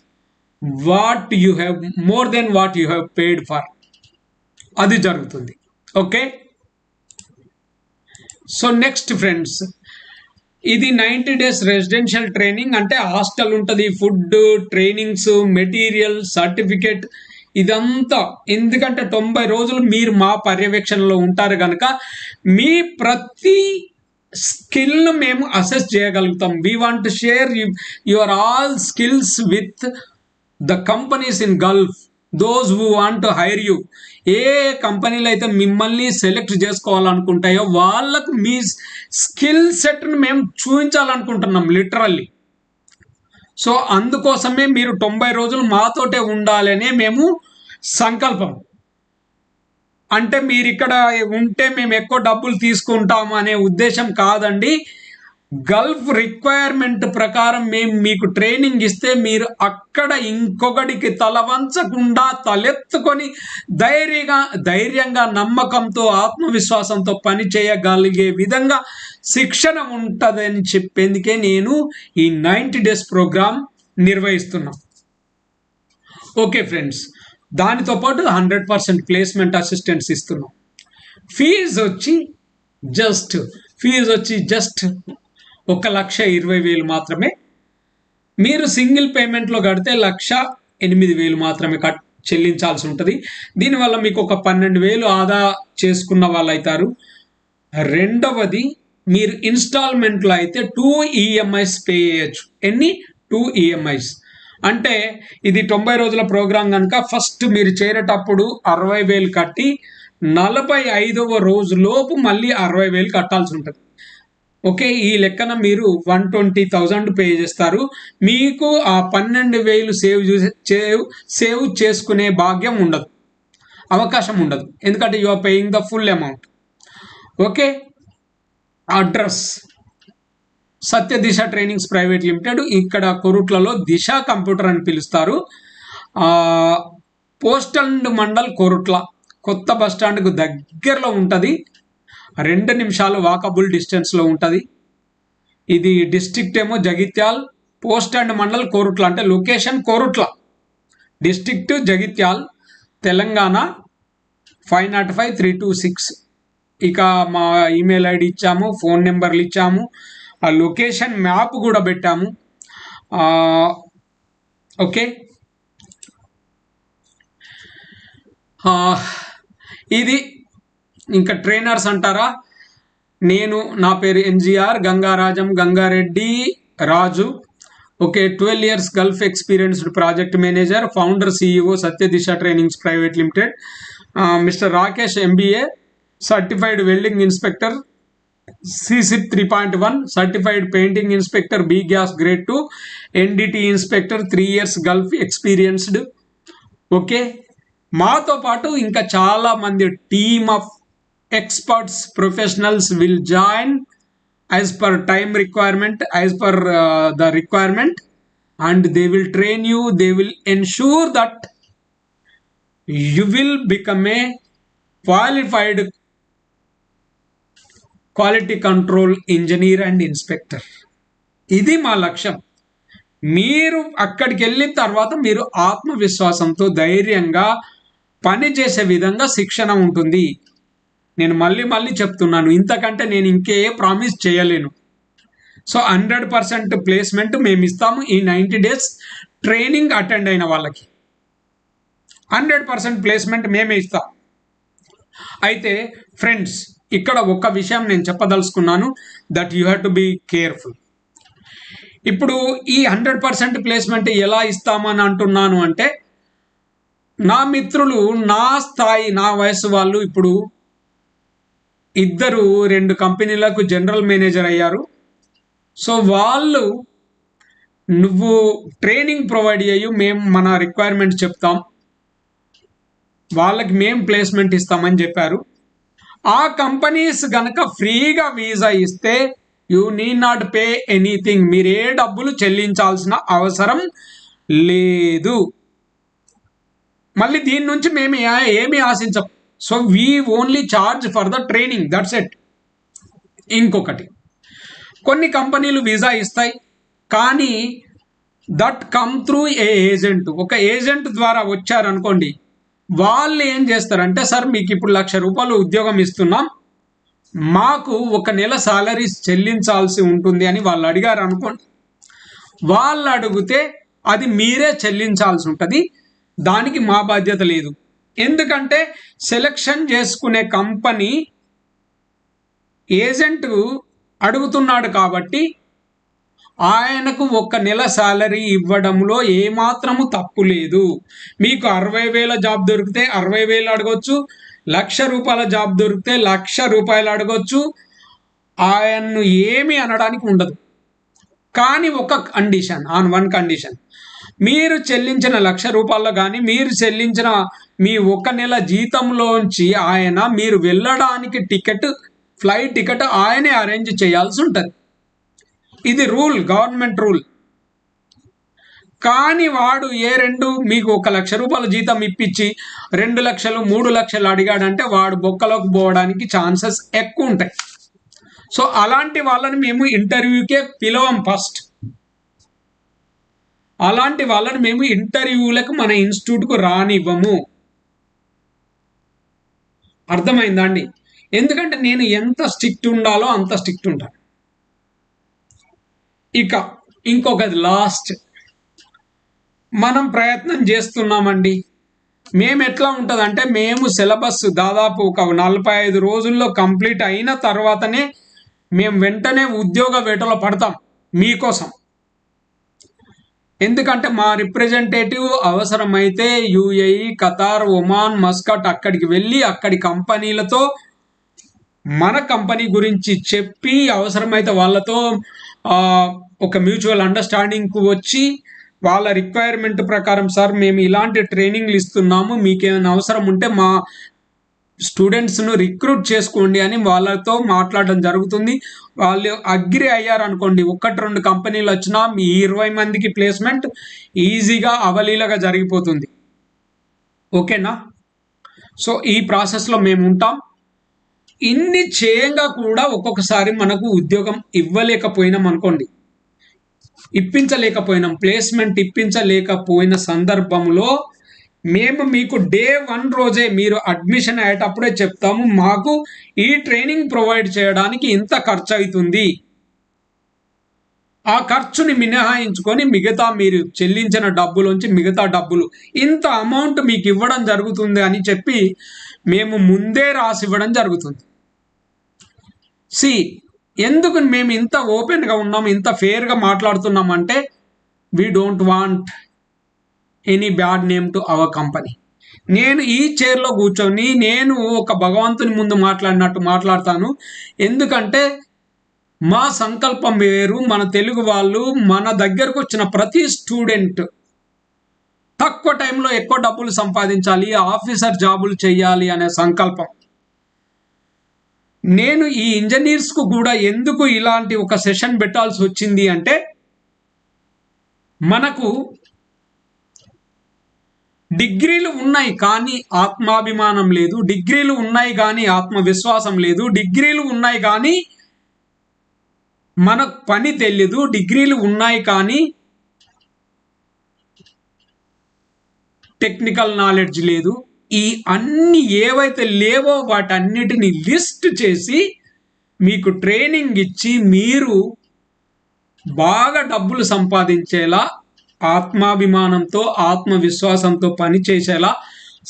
what you have, more than what you have paid for. అది జరుగుతుంది. ఓకే, సో నెక్స్ట్ ఫ్రెండ్స్, ఇది 90 days రెసిడెన్షియల్ ట్రైనింగ్. అంటే హాస్టల్ ఉంటుంది, ఫుడ్, ట్రైనింగ్స్, మెటీరియల్, సర్టిఫికేట్, ఇదంతా. ఎందుకంటే 90 రోజులు మీరు మా పర్యవేక్షణలో ఉంటారు కనుక మీ ప్రతి స్కిల్ను మేము అసెస్ చేయగలుగుతాం. We want to share your all skills with the companies in Gulf, those who want to hire you. ఏ కంపెనీలు అయితే మిమ్మల్ని సెలెక్ట్ చేసుకోవాలనుకుంటాయో వాళ్ళకు మీ స్కిల్ సెట్ని మేము చూపించాలనుకుంటున్నాం లిటరల్లీ. సో అందుకోసమే మీరు 90 రోజులు మాతోటే ఉండాలనే మేము సంకల్పం. అంటే మీరు ఇక్కడ ఉంటే మేము ఎక్కువ డబ్బులు తీసుకుంటాము అనే ఉద్దేశం కాదండి. గల్ఫ్ రిక్వైర్మెంట్ ప్రకారం మేము మీకు ట్రైనింగ్ ఇస్తే మీరు అక్కడ ఇంకొకటికి తల వంచకుండా తలెత్తుకొని ధైర్యంగా, నమ్మకంతో, ఆత్మవిశ్వాసంతో పని చేయగలిగే విధంగా శిక్షణ ఉంటుందని చెప్పేందుకే నేను ఈ 90 days ప్రోగ్రామ్ నిర్వహిస్తున్నాం. ఓకే ఫ్రెండ్స్, దానితో పాటు 100% ప్లేస్మెంట్ అసిస్టెన్స్ ఇస్తున్నాం. ఫీజు వచ్చి జస్ట్ 1,20,000 మాత్రమే. మీరు సింగిల్ పేమెంట్లో కడితే 1,08,000 మాత్రమే చెల్లించాల్సి ఉంటుంది. దీనివల్ల మీకు ఒక 12,000 ఆదా చేసుకున్న వాళ్ళు అవుతారు. రెండవది, మీరు ఇన్స్టాల్మెంట్లో అయితే 2 ఈఎంఐస్ పే చేయొచ్చు. ఎన్ని? 2 ఈఎంఐస్. అంటే ఇది 90 రోజుల ప్రోగ్రాం కనుక ఫస్ట్ మీరు చేరేటప్పుడు 60,000 కట్టి 45వ రోజు లోపు మళ్ళీ 60,000 కట్టాల్సి ఉంటుంది. ఓకే, ఈ లెక్కన మీరు 120,000 పే చేస్తారు. మీకు ఆ 12,000 సేవ్ చేసుకునే భాగ్యం ఉండదు, అవకాశం ఉండదు. ఎందుకంటే you are paying the full amount. Okay, address Satya Disha trainings private limited, ఇక్కడ కొరుట్లలో దిశ కంప్యూటర్ అని పిలుస్తారు. పోస్ట్ అండ్ మండల్ కొరుట్ల, కొత్త బస్టాండ్కు దగ్గరలో ఉంటుంది. 2 నిమిషాలు వాకబుల్ డిస్టెన్స్లో ఉంటుంది. ఇది డిస్ట్రిక్ట్ ఏమో జగిత్యాల్, పోస్ట్ అండ్ మండల్ కోరుట్ల, అంటే లొకేషన్ కోరుట్ల, డిస్ట్రిక్ట్ జగిత్యాల్, తెలంగాణ 505326. ఇక మా ఈమెయిల్ ఐడి ఇచ్చాము, ఫోన్ నెంబర్లు ఇచ్చాము, ఆ లొకేషన్ మ్యాప్ కూడా పెట్టాము. ఓకే, ఇది ఇంకా ట్రైనర్స్ అంటారా, నా పేరు NGR Gangarajam Gangareddy Raju. Okay, 12 years Gulf experienced project manager, founder CEO Satya Disha trainings private limited. Mister Rakesh MBA, certified welding inspector సిసిప్ 3.1, certified painting inspector B gas grade 2, NDT inspector 3 years Gulf experienced. Okay, మాతో పాటు ఇంకా చాలా మంది team of experts professionals will join as per time requirement, as per the requirement, and they will train you. They will ensure that you will become a qualified quality control engineer and inspector. ఇది మా లక్ష్యం. మీరు అక్కడికి వెళ్ళిన తర్వాత మీరు ఆత్మవిశ్వాసంతో ధైర్యంగా పనిచేసే విధంగా శిక్షణ ఉంటుంది. నేను మళ్ళీ చెప్తున్నాను, ఇంతకంటే నేను ఇంకే ప్రామిస్ చేయలేను. సో 100% ప్లేస్మెంట్ మేము ఇస్తాము ఈ 90 days ట్రైనింగ్ అటెండ్ అయిన వాళ్ళకి. 100% ప్లేస్మెంట్ మేమే ఇస్తాం. అయితే ఫ్రెండ్స్, ఇక్కడ ఒక విషయం నేను చెప్పదలుచుకున్నాను, that you have to be careful. ఇప్పుడు ఈ 100% ప్లేస్మెంట్ ఎలా ఇస్తామని అంటున్నాను అంటే, నా మిత్రులు నా స్థాయి, నా వయసు వాళ్ళు ఇప్పుడు 2 కంపెనీలకు జనరల్ మేనేజర్ అయ్యారు. సో వాళ్ళు, నువ్వు ట్రైనింగ్ ప్రొవైడ్ చేయు, మేము మన రిక్వైర్మెంట్ చెప్తాం, వాళ్ళకి మేము ప్లేస్మెంట్ ఇస్తామని చెప్పారు. ఆ కంపెనీస్ గనక ఫ్రీగా వీసా ఇస్తే you need not pay anything, మీరు ఏ డబ్బులు చెల్లించాల్సిన అవసరం లేదు. మళ్ళీ దీని నుంచి మేము ఏమీ ఆశించం. So we only charge for the training, that's it. ఇంకొకటి, కొన్ని కంపెనీలు వీసా ఇస్తాయి, కానీ that come through a agent. ఒక ఏజెంట్ ద్వారా వచ్చారనుకోండి, వాళ్ళు ఏం చేస్తారంటే, సార్ మీకు ఇప్పుడు ₹1,00,000 ఉద్యోగం ఇస్తున్నాం, మాకు 1 నెల సాలరీ చెల్లించాల్సి ఉంటుంది అని వాళ్ళు అడిగారు అనుకోండి. వాళ్ళు అడిగితే అది మీరే చెల్లించాల్సి ఉంటుంది, దానికి మా బాధ్యత లేదు. ఎందుకంటే సెలెక్షన్ చేసుకునే కంపెనీ ఏజెంట్ అడుగుతున్నాడు కాబట్టి ఆయనకు 1 నెల సాలరీ ఇవ్వడంలో ఏమాత్రము తప్పు లేదు. మీకు 60,000 జాబ్ దొరికితే 60,000 అడగొచ్చు, ₹1,00,000 జాబ్ దొరికితే ₹1,00,000 అడగొచ్చు, ఆయన్ను ఏమీ అనడానికి ఉండదు. కానీ ఒక కండిషన్, ఆన్ వన్ కండిషన్, మీరు చెల్లించిన ₹1,00,000 కానీ మీరు చెల్లించిన మీ 1 నెల జీతంలోంచి మీరు వెళ్ళడానికి ఫ్లైట్ టికెట్ ఆయనే అరేంజ్ చేయాల్సి ఉంటుంది. ఇది రూల్, గవర్నమెంట్ రూల్. కానీ వాడు మీకు ₹1,00,000 జీతం ఇప్పించి 2 లక్షలు 3 లక్షలు అడిగాడంటే వాడు బొక్కలోకి పోవడానికి ఛాన్సెస్ ఎక్కువ ఉంటాయి. సో అలాంటి వాళ్ళని మేము ఇంటర్వ్యూకే పిలవం. ఫస్ట్ అలాంటి వాళ్ళని మేము ఇంటర్వ్యూలకు మన ఇన్స్టిట్యూట్కు రానివ్వము. అర్థమైందా అండి? ఎందుకంటే నేను ఎంత స్ట్రిక్ట్ ఉండాలో అంత స్ట్రిక్ట్ ఉంటాను. ఇక ఇంకొకది లాస్ట్, మనం ప్రయత్నం చేస్తున్నామండి. మేము ఎట్లా ఉంటుందంటే, మేము సిలబస్ దాదాపు ఒక 45 రోజుల్లో కంప్లీట్ అయిన తర్వాతనే మేము వెంటనే ఉద్యోగ వేటలో పడతాం మీకోసం. ఎందుకంటే మా రిప్రజెంటేటివ్ అవసరమైతే యుఏఈ, ఖతార్, ఒమాన్, మస్కట్ అక్కడికి వెళ్ళి అక్కడి కంపెనీలతో మన కంపెనీ గురించి చెప్పి అవసరమైతే వాళ్ళతో ఒక మ్యూచువల్ అండర్స్టాండింగ్కు వచ్చి వాళ్ళ రిక్వైర్మెంట్ ప్రకారం, సార్ మేము ఇలాంటి ట్రైనింగ్లు ఇస్తున్నాము, మీకేమైనా అవసరం ఉంటే మా స్టూడెంట్స్ను రిక్రూట్ చేసుకోండి అని వాళ్ళతో మాట్లాడడం జరుగుతుంది. వాళ్ళు అగ్రి అయ్యారనుకోండి, 1-2 కంపెనీలు వచ్చినా మీ 20 మందికి ప్లేస్మెంట్ ఈజీగా అవలీలగా జరిగిపోతుంది. ఓకేనా? సో ఈ ప్రాసెస్లో మేము ఉంటాం. ఇన్ని చేయంగా కూడా ఒక్కొక్కసారి మనకు ఉద్యోగం ఇవ్వలేకపోయినాం అనుకోండి, ఇప్పించలేకపోయినాం, ప్లేస్మెంట్ ఇప్పించలేకపోయిన సందర్భంలో మేము మీకు డే 1 రోజే మీరు అడ్మిషన్ అయ్యేటప్పుడే చెప్తాము, మాకు ఈ ట్రైనింగ్ ప్రొవైడ్ చేయడానికి ఇంత ఖర్చు అవుతుంది, ఆ ఖర్చుని మినహాయించుకొని మిగతా మీరు చెల్లించిన డబ్బులోంచి మిగతా డబ్బులు ఇంత అమౌంట్ మీకు ఇవ్వడం జరుగుతుంది అని చెప్పి మేము ముందే రాసి ఇవ్వడం జరుగుతుంది. ఎందుకు మేము ఇంత ఓపెన్గా ఉన్నాం, ఇంత ఫేర్గా మాట్లాడుతున్నామంటే, we don't want any bad name to our company. నేను ఈ చైర్లో కూర్చొని నేను ఒక భగవంతుని ముందు మాట్లాడినట్టు మాట్లాడతాను. ఎందుకంటే మా సంకల్పం వేరు. మన తెలుగు వాళ్ళు మన దగ్గరకు వచ్చిన ప్రతి స్టూడెంట్ తక్కువ టైంలో ఎక్కువ డబ్బులు సంపాదించాలి, ఆఫీసర్ జాబులు చేయాలి అనే సంకల్పం. నేను ఈ ఇంజనీర్స్కు కూడా ఎందుకు ఇలాంటి ఒక సెషన్ పెట్టాల్సి వచ్చింది అంటే, మనకు డిగ్రీలు ఉన్నాయి కానీ ఆత్మాభిమానం లేదు, డిగ్రీలు ఉన్నాయి కానీ ఆత్మవిశ్వాసం లేదు, డిగ్రీలు ఉన్నాయి కానీ మనకు పని తెలియదు, డిగ్రీలు ఉన్నాయి కానీ టెక్నికల్ నాలెడ్జ్ లేదు. ఈ అన్ని ఏవైతే లేవో వాటన్నిటిని లిస్ట్ చేసి మీకు ట్రైనింగ్ ఇచ్చి మీరు బాగా డబ్బులు సంపాదించేలా, ఆత్మాభిమానంతో ఆత్మవిశ్వాసంతో పనిచేసేలా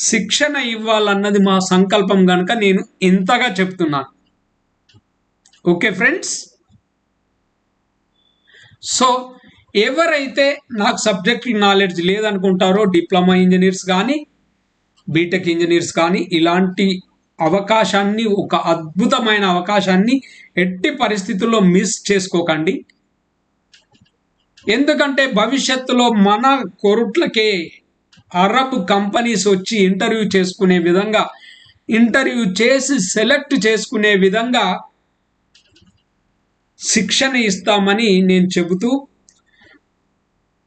శిక్షణ ఇవ్వాలన్నది మా సంకల్పం కనుక నేను ఇంతగా చెప్తున్నాను. Okay friends? సో ఎవరైతే నాకు సబ్జెక్ట్ నాలెడ్జ్ లేదనుకుంటారో, డిప్లొమా ఇంజనీర్స్ కానీ బీటెక్ ఇంజనీర్స్ కానీ, ఇలాంటి అవకాశాన్ని, ఒక అద్భుతమైన అవకాశాన్ని ఎట్టి పరిస్థితుల్లో మిస్ చేసుకోకండి. ఎందుకంటే భవిష్యత్తులో మన కొరుట్లకే అరబ్ కంపెనీస్ వచ్చి ఇంటర్వ్యూ చేసుకునే విధంగా, ఇంటర్వ్యూ చేసి సెలెక్ట్ చేసుకునే విధంగా శిక్షణ ఇస్తామని నేను చెబుతూ,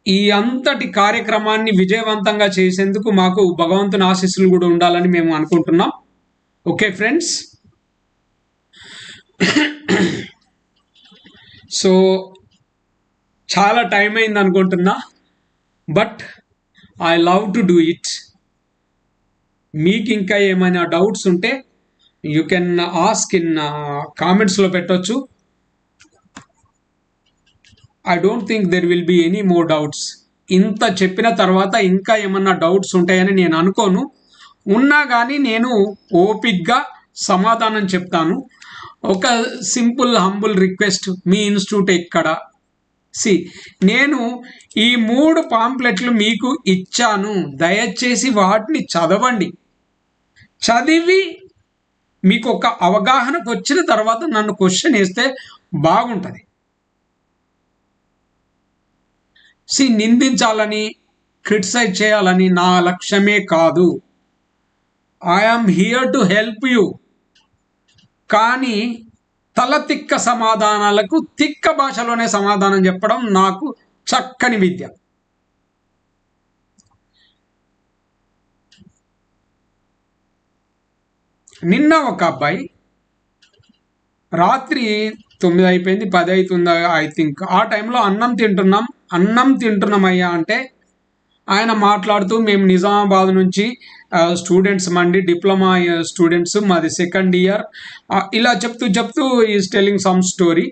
ఈ అంతటి కార్యక్రమాన్ని విజయవంతంగా చేసేందుకు మాకు భగవంతుని ఆశీస్సులు కూడా ఉండాలని మేము అనుకుంటున్నాం. Okay friends? సో చాలా టైం అయింది అనుకుంటున్నా, but I love to do it. మీకు ఇంకా ఏమైనా డౌట్స్ ఉంటే యూ కెన్ ఆస్క్ ఇన్ కామెంట్స్లో పెట్టవచ్చు. I don't think there will be any more doubts. ఇంత చెప్పిన తర్వాత ఇంకా ఏమన్నా డౌట్స్ ఉంటాయని నేను అనుకోను. ఉన్నా కానీ నేను ఓపిక్గా సమాధానం చెప్తాను. ఒక సింపుల్ హంబుల్ రిక్వెస్ట్, మీ ఇన్స్టిట్యూట్ ఎక్కడ? నేను ఈ 3 పాంప్లెట్లు మీకు ఇచ్చాను, దయచేసి వాటిని చదవండి. చదివి మీకు ఒక అవగాహనకు వచ్చిన తర్వాత నన్ను క్వశ్చన్ వేస్తే బాగుంటుంది. నిందించాలని, క్రిటిసైజ్ చేయాలని నా లక్ష్యమే కాదు. I'm here to help you. కానీ తల తిక్క సమాధానాలకు తిక్క భాషలోనే సమాధానం చెప్పడం నాకు చక్కని విద్య. నిన్న ఒక అబ్బాయి రాత్రి 9 అయిపోయింది, 10 అవుతుందా ఐ థింక్, ఆ టైంలో అన్నం తింటున్నామయ్యా అంటే ఆయన మాట్లాడుతూ, మేము నిజామాబాద్ నుంచి స్టూడెంట్స్ మండి, డిప్లొమా స్టూడెంట్స్, మాది సెకండ్ ఇయర్, ఇలా చెప్తూ ఈజ్ టెల్లింగ్ సమ్ స్టోరీ.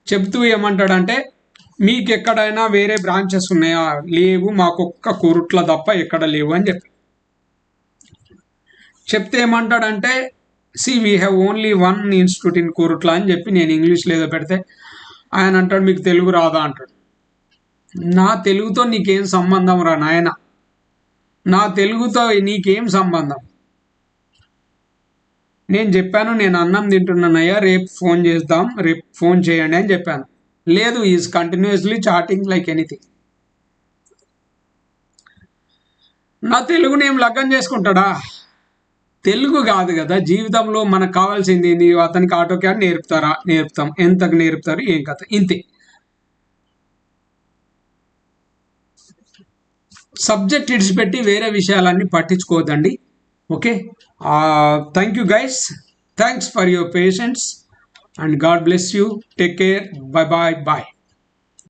చెప్తూ ఏమంటాడంటే, మీకు ఎక్కడైనా వేరే బ్రాంచెస్ ఉన్నాయా? లేవు, మాకు ఒక్క కోరుట్ల తప్ప ఎక్కడ లేవు అని చెప్తే ఏమంటాడంటే we have only one institute in Korutla అని చెప్పి నేను ఇంగ్లీష్లో ఏదో పెడితే ఆయన అంటాడు మీకు తెలుగు రాదా అంటాడు. నా తెలుగుతో నీకేం సంబంధం రా నాయన, నా తెలుగుతో నీకేం సంబంధం? నేను చెప్పాను నేను అన్నం తింటున్నానయ్యా, రేపు ఫోన్ చేద్దాం, రేపు ఫోన్ చేయండి అని చెప్పాను. లేదు, is continuously chatting like anything. నా తెలుగుని ఏం లగ్గం చేసుకుంటాడా? తెలుగు కాదు కదా జీవితంలో మనకు కావాల్సింది ఏంది? అతనికి ఆటో క్యాడ్ నేర్పుతారా? నేర్పుతాం. ఎంతకు నేర్పుతారు? ఏం కథ? ఇంతే. సబ్జెక్ట్ ఇడిచిపెట్టి వేరే విషయాలన్నీ పట్టించుకోవద్దండి. Okay, thank you guys, thanks for your patience and god bless you. Take care, bye bye bye.